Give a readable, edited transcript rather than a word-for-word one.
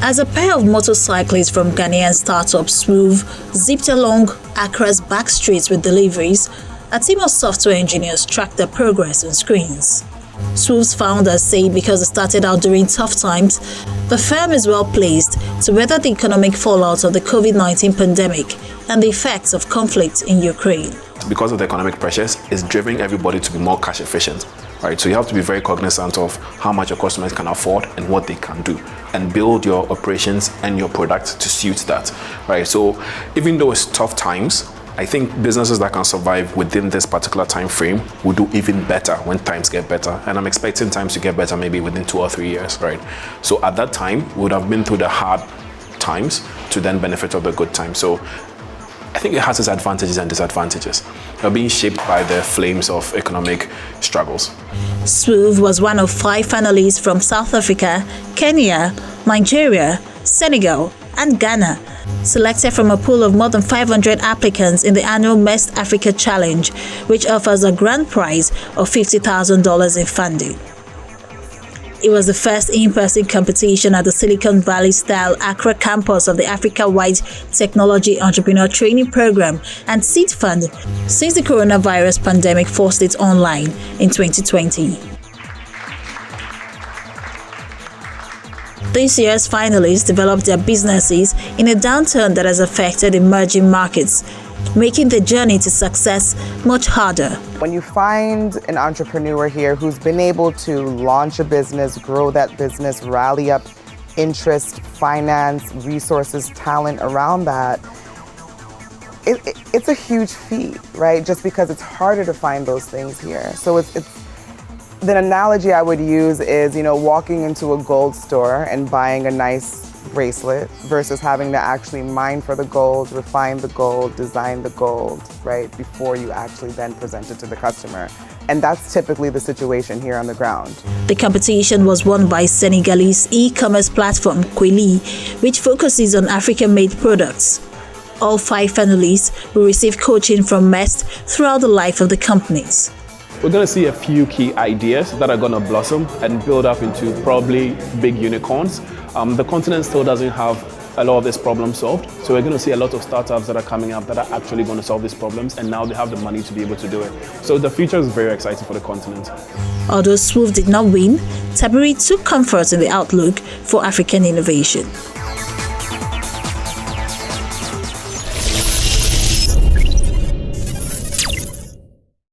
As a pair of motorcyclists from Ghanaian startup Swoove zipped along Accra's back streets with deliveries, a team of software engineers tracked their progress on screens. Swoove's founders say because it started out during tough times, the firm is well placed to weather the economic fallout of the COVID-19 pandemic and the effects of conflict in Ukraine. Because of the economic pressures, it's driving everybody to be more cash efficient. Right, so you have to be very cognizant of how much your customers can afford and what they can do, and build your operations and your product to suit that. Right, so even though it's tough times, I think businesses that can survive within this particular time frame will do even better when times get better. And I'm expecting times to get better maybe within 2 or 3 years. Right, so at that time we would have been through the hard times to then benefit of the good times. So I think it has its advantages and disadvantages. They're being shaped by the flames of economic struggles. Swoove was one of 5 finalists from South Africa, Kenya, Nigeria, Senegal, and Ghana, selected from a pool of more than 500 applicants in the annual Mest Africa Challenge, which offers a grand prize of $50,000 in funding. It was the first in-person competition at the Silicon Valley-style Accra campus of the Africa-wide Technology Entrepreneur Training Program and Seed Fund since the coronavirus pandemic forced it online in 2020. This year's finalists developed their businesses in a downturn that has affected emerging markets, making the journey to success much harder. When you find an entrepreneur here who's been able to launch a business, grow that business, rally up interest, finance, resources, talent around that, it's a huge feat, right? Just because it's harder to find those things here. So the analogy I would use is, walking into a gold store and buying a nice bracelet versus having to actually mine for the gold, refine the gold, design the gold, right, before you actually then present it to the customer. And that's typically the situation here on the ground. The competition was won by Senegalese e-commerce platform Kweli, which focuses on African-made products. All 5 finalists will receive coaching from Mest throughout the life of the companies. We're going to see a few key ideas that are going to blossom and build up into probably big unicorns. The continent still doesn't have a lot of this problem solved, so we're going to see a lot of startups that are coming up that are actually going to solve these problems, and now they have the money to be able to do it. So the future is very exciting for the continent. Although Swoove did not win, Tabiri took comfort in the outlook for African innovation.